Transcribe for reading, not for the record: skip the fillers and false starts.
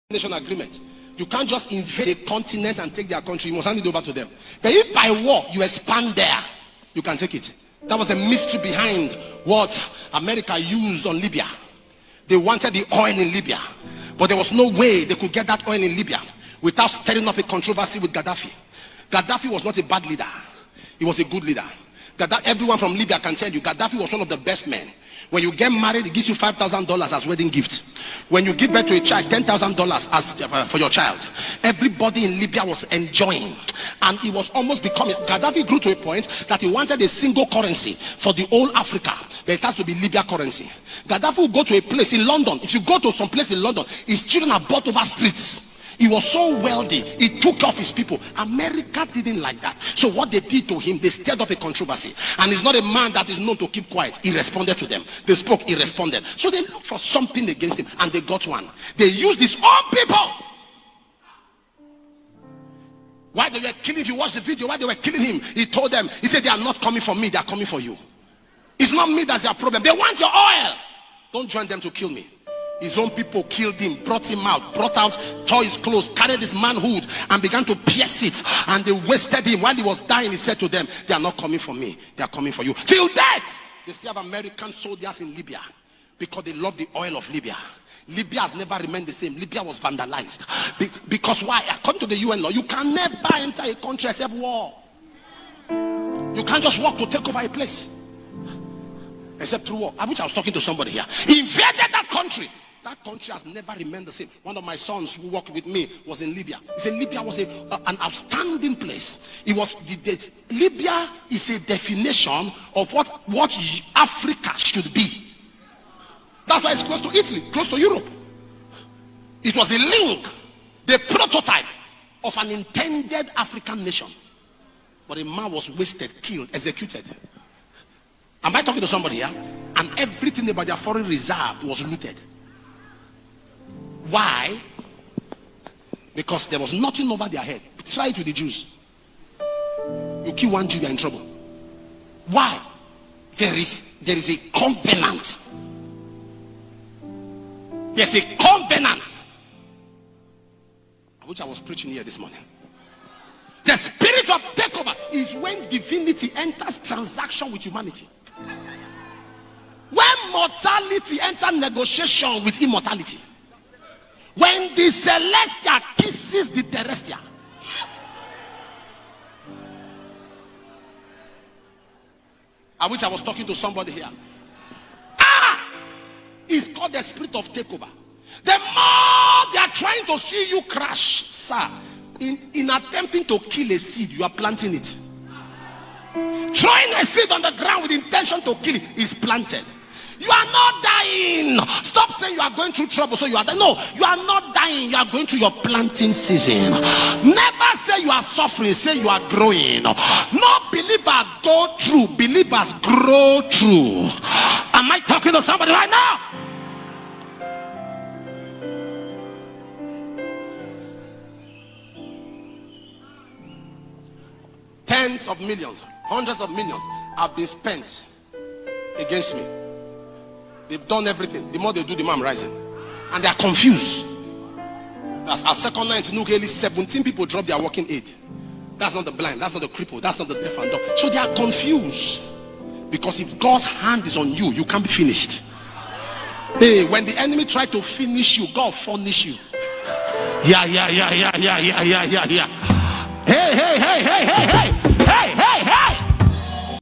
nation agreement. You can't just invade a continent and take their country. You must hand it over to them. But if by war you expand there, you can take it. That was the mystery behind what America used on Libya. They wanted the oil in Libya, but there was no way they could get that oil in Libya without stirring up a controversy with Gaddafi. Gaddafi was not a bad leader. He was a good leader. Everyone from Libya can tell you Gaddafi was one of the best men. When you get married, he gives you $5,000 as wedding gift. When you give birth to a child, $10,000 as for your child. Everybody in Libya was enjoying, and it was almost becoming. Gaddafi grew to a point that he wanted a single currency for the whole Africa, but it has to be Libya currency. Gaddafi will go to a place in London. If you go to some place in London, his children are bought over streets. He was so wealthy, he took off his people. America didn't like that. So what they did to him, they stirred up a controversy. And he's not a man that is known to keep quiet. He responded to them. They spoke, he responded. So they looked for something against him, and they got one. They used his own people. Why they were killing, if you watch the video, why they were killing him, he told them, he said, they are not coming for me, they are coming for you. It's not me that's their problem. They want your oil. Don't join them to kill me. His own people killed him, brought him out, tore his clothes, carried his manhood, and began to pierce it. And they wasted him. While he was dying, he said to them, they are not coming for me, they are coming for you. Till death, they still have American soldiers in Libya because they love the oil of Libya. Libya has never remained the same. Libya was vandalized. Because why? According to the UN law, you can never enter a country except war. You can't just walk to take over a place except through war. I wish I was talking to somebody here. He invaded that country. That country has never remained the same. One of my sons who worked with me was in Libya. He said Libya was an outstanding place. It was Libya is a definition of what Africa should be. That's why it's close to Italy, close to Europe. It was the link, the prototype of an intended African nation. But a man was wasted, killed, executed. Am I talking to somebody here? And everything about their foreign reserve was looted. Why? Because there was nothing over their head. Try it with the Jews. You kill one Jew, you're in trouble. Why? There is a covenant. There's a covenant. I wish I was preaching here this morning. The spirit of takeover is when divinity enters transaction with humanity. When mortality enters negotiation with immortality. When the celestial kisses the terrestrial. I wish I was talking to somebody here. It's called the spirit of takeover. The more they are trying to see you crash, sir, in attempting to kill a seed, you are planting it. Throwing a seed on the ground with intention to kill it is planted. You are not dying. Stop saying you are going through trouble, so you are dying. No, you are not dying. You are going through your planting season. Never say you are suffering. Say you are growing. No believer go through. Believers grow through. Am I talking to somebody right now? Tens of millions, hundreds of millions have been spent against me. They've done everything. The more they do, the more I'm rising. And they are confused. That's our second night in Nugeli, 17 people dropped their walking aid. That's not the blind, that's not the cripple, that's not the deaf and dumb. So they are confused. Because if God's hand is on you, you can't be finished. Hey, when the enemy tried to finish you, God furnish you. Yeah. Hey.